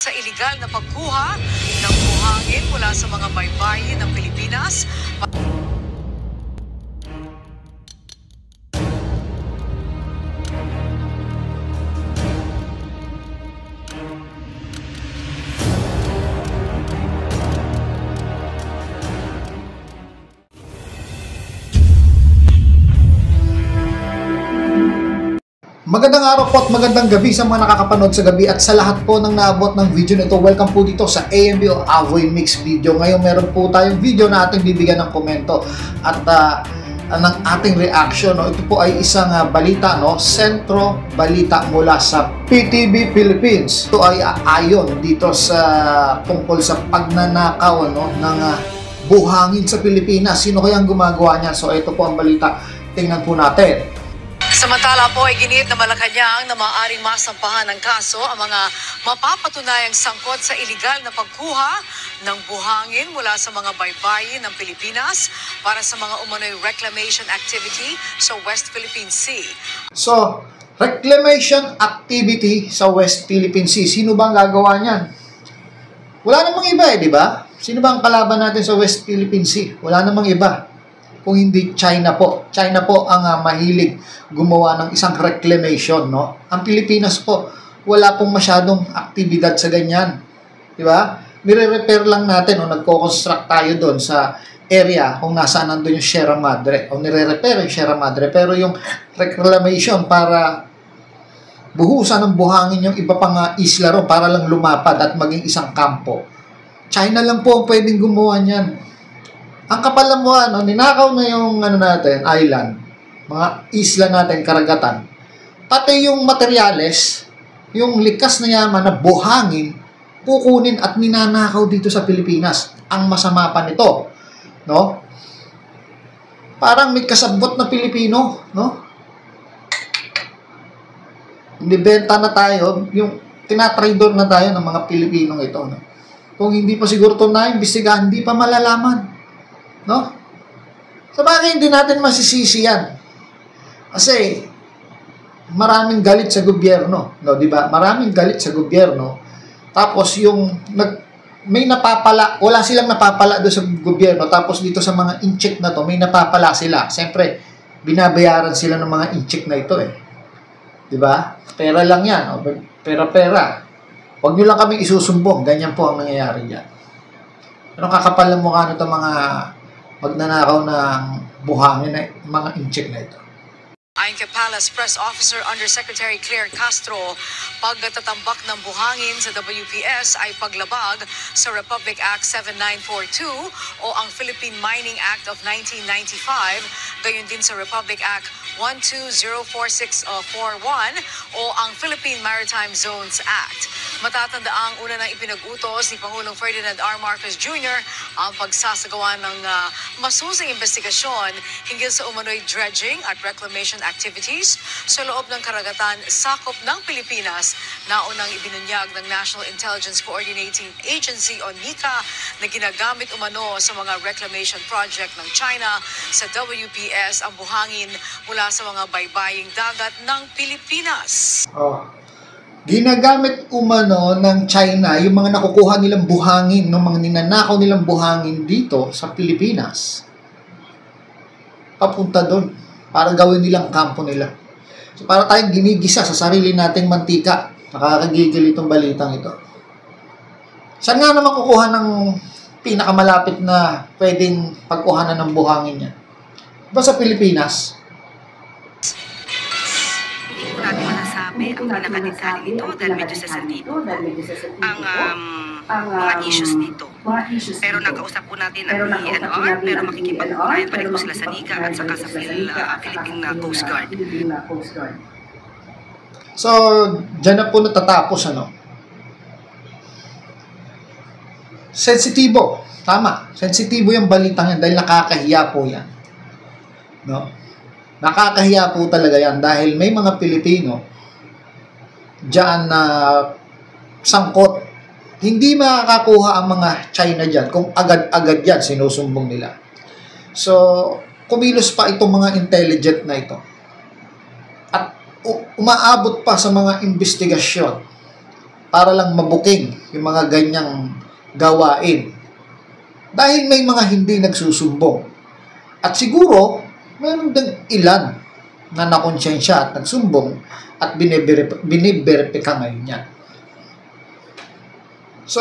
sa iligal na pagkuha ng buhangin mula sa mga baybayin ng Pilipinas. Magandang araw po at magandang gabi sa mga nakakapanood sa gabi at sa lahat po ng naabot ng video nito. Welcome po dito sa AMB o Avoy Mix Video. Ngayon meron po tayong video na ating bibigyan ng komento at ng ating reaction. No? Ito po ay isang balita, no? Sentro balita mula sa PTV Philippines. Ito ay ayon dito sa tungkol sa pagnanakaw, no? ng buhangin sa Pilipinas. Sino kayang gumagawa niya? So ito po ang balita. Tingnan po natin. Samantala po ay ginit na Malacanang na maaaring masampahan ng kaso ang mga mapapatunayang sangkot sa iligal na pagkuha ng buhangin mula sa mga baybayin ng Pilipinas para sa mga umano'y reclamation activity sa West Philippine Sea. So, reclamation activity sa West Philippine Sea. Sino bang gagawa niyan? Wala namang iba di ba? Sino bang kalaban natin sa West Philippine Sea? Wala namang iba. Kung hindi China po. China po ang mahilig gumawa ng isang reclamation, no? Ang Pilipinas po, wala pong masyadong aktibidad sa ganyan. Di ba? Nire-repair lang natin o nagko-construct tayo doon sa area kung nasaan nandun yung Sierra Madre o nire-repair yung Sierra Madre. Pero yung reclamation para buhusan ng buhangin yung iba pang isla ro para lang lumapad at maging isang kampo. China lang po ang pwedeng gumawa niyan. Ang kapalamuhan, ninakaw na yung natin, island, mga isla natin, karagatan. Pati yung materyales, yung likas na yaman na buhangin, kukunin at ninanakaw dito sa Pilipinas. Ang masama pa nito, no? Parang may kasabot na Pilipino, no? Nibenta na tayo, yung tinatrador na tayo ng mga Pilipinong ito, no? Kung hindi pa siguro ito na-imbestigahan, hindi pa malalaman. No? Sa bagay, hindi natin masisisi yan. Kasi, maraming galit sa gobyerno. No, di ba? Maraming galit sa gobyerno. Tapos, may napapala, wala silang napapala doon sa gobyerno. Tapos, dito sa mga incheck na to, may napapala sila. Siyempre, binabayaran sila ng mga incheck na ito Di ba? Pera lang yan. Pera-pera. Huwag nyo lang kami isusumbong. Ganyan po ang nangyayari dyan. Pero kakapal ng mukha nito mga magnanakaw ng buhangin na mga incheck na ito. Ayon kay Palace Press Officer Undersecretary Claire Castro, pagtatambak ng buhangin sa WPS ay paglabag sa Republic Act 7942 o ang Philippine Mining Act of 1995, gayon din sa Republic Act 1204641 o ang Philippine Maritime Zones Act. Matatandaang una nang ipinag-utos ni Pangulong Ferdinand R. Marcos Jr. ang pagsasagawa ng masusing investigasyon hinggil sa umano'y dredging at reclamation activities sa loob ng karagatan sakop ng Pilipinas na unang ibinunyag ng National Intelligence Coordinating Agency o NICA na ginagamit umano sa mga reclamation project ng China sa WPS ang buhangin mula sa mga baybaying dagat ng Pilipinas. Ginagamit umano ng China yung mga nakukuha nilang buhangin, no, mga ninanakaw nilang buhangin dito sa Pilipinas. Papunta doon para gawin nilang kampo nila. So, para tayong ginigisa sa sarili nating mantika. Nakakagigil itong balitang ito. Saan nga naman kukuha ng pinakamalapit na pwedeng pagkuhanan ng buhangin yan? Ba sa Pilipinas? Natin masasabi ang pinakadetalye nito dahil medyo sensitibo ang mga issues dito. Pero nakausap po natin ang PNR, pero makikipag-ugnayan pa rin po sila sa NICA at saka sa Philippine Coast Guard. So, dyan na po natatapos, Sensitibo. Tama. Sensitibo yung balitang yan dahil nakakahiya po yan. No? Nakakahiya po talaga yan dahil may mga Pilipino dyan na sangkot. Hindi makakakuha ang mga China dyan kung agad-agad yan sinusumbong nila. So, kumilos pa itong mga intelligent na ito. At umaabot pa sa mga investigasyon para lang mabuking yung mga ganyang gawain. Dahil may mga hindi nagsusumbong. At siguro, mayroon din ilan na nakonsensya at nagsumbong at biniberipika ngayon yan. So,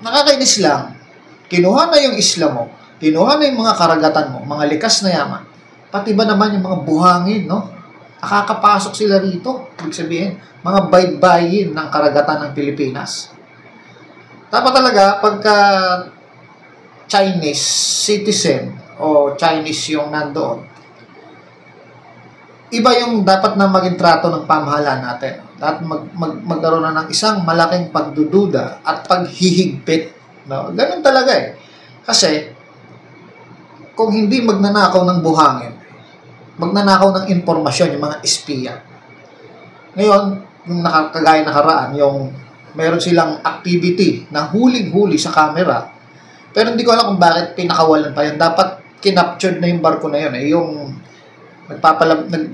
nakakainis lang, kinuha na yung isla mo, kinuha na yung mga karagatan mo, mga likas na yaman, pati ba naman yung mga buhangin, no? Nakakapasok sila rito, ibig sabihin, mga baybayin ng karagatan ng Pilipinas. Dapat talaga, pagka Chinese citizen o Chinese yung nandoon, iba yung dapat na maging trato ng pamahalaan natin. Dapat magkaroon na ng isang malaking pagdududa at paghihigpit. No? Ganun talaga eh. Kasi, kung hindi magnanakaw ng buhangin, magnanakaw ng impormasyon, yung mga espiya. Ngayon, yung kagaya nakaraan, yung meron silang activity na huling-huli sa camera, pero hindi ko alam kung bakit pinakawalan pa yun. Dapat kinaptured na yung barko na yun. Eh, yung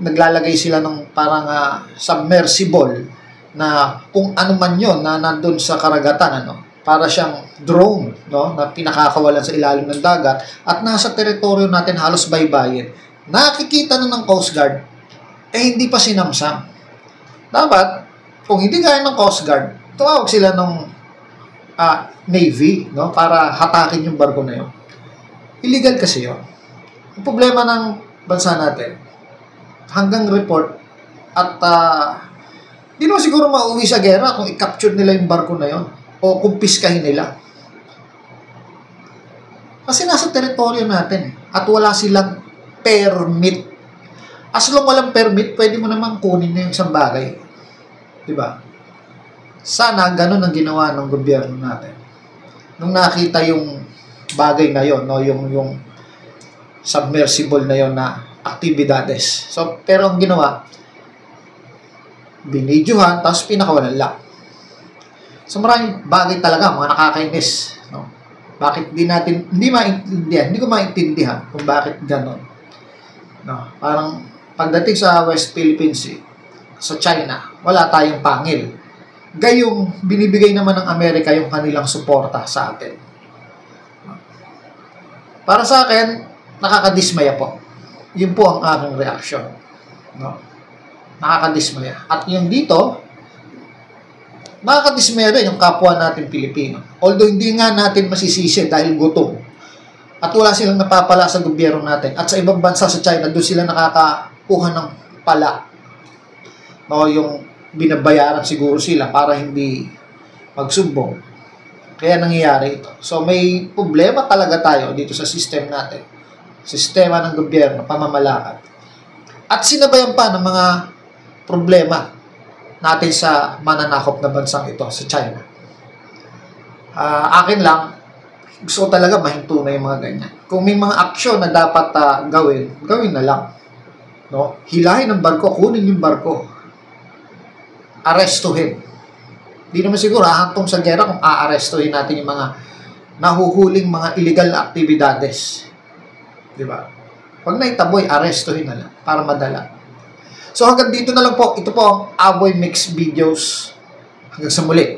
naglalagay sila ng parang submersible na kung ano man yun na nandun sa karagatan, ano, para siyang drone, no, na pinakakawalan sa ilalim ng dagat at nasa teritoryo natin halos baybayin. Nakikita na ng Coast Guard, eh hindi pa sinamsam. Dapat, kung hindi kaya ng Coast Guard, tumawag sila ng Navy, no, para hatakin yung barko na yun. Illegal kasi yun. Ang problema ng bansa natin, hanggang report at di naman siguro mauwi sa gera kung i-capture nila yung barko na yun o kumpiskahin nila. Kasi nasa teritoryo natin at wala silang permit. As long walang permit, pwede mo naman kunin na yung isang bagay. Diba? Sana ganun ang ginawa ng gobyerno natin. Nung nakita yung bagay na yon, no, yung submersible na yon na aktibidades. So, pero ang ginawa, binidyohan, tapos pinakawalan lang. So, maraming bagay talaga, mga nakakainis. No? Bakit hindi ko maintindihan kung bakit ganon. No? Parang, pagdating sa West Philippine Sea, sa China, wala tayong pangil. Gayong binibigay naman ng Amerika yung kanilang suporta sa atin. Para sa akin, nakakadismaya po. Yun po ang aking reaksyon. No? Nakakadismaya. At yung dito, nakakadismaya rin yung kapwa natin Pilipino. Although hindi nga natin masisisi dahil gutom. At wala silang napapala sa gobyerno natin. At sa ibang bansa sa China, doon sila nakakakuha ng pala. No, yung binabayaran siguro sila para hindi magsumbong. Kaya nangyayari ito. So may problema talaga tayo dito sa system natin. Sistema ng gobyerno, pamamalakad. At sinabayan pa ng mga problema natin sa mananakop na bansang ito, sa China. Akin lang, gusto ko talaga mahinto na yung mga ganyan. Kung may mga aksyon na dapat gawin na lang. No? Hilahin ang barko, kunin yung barko. Arestuhin. Di naman siguro hahantong sa gera kung aarestuhin natin yung mga nahuhuling mga illegal na aktibidades. Diba? Pag naitaboy, arestuhin na lang para madala. So hanggang dito na lang po. Ito po ang Aboy Mix Videos. Hanggang sa muli.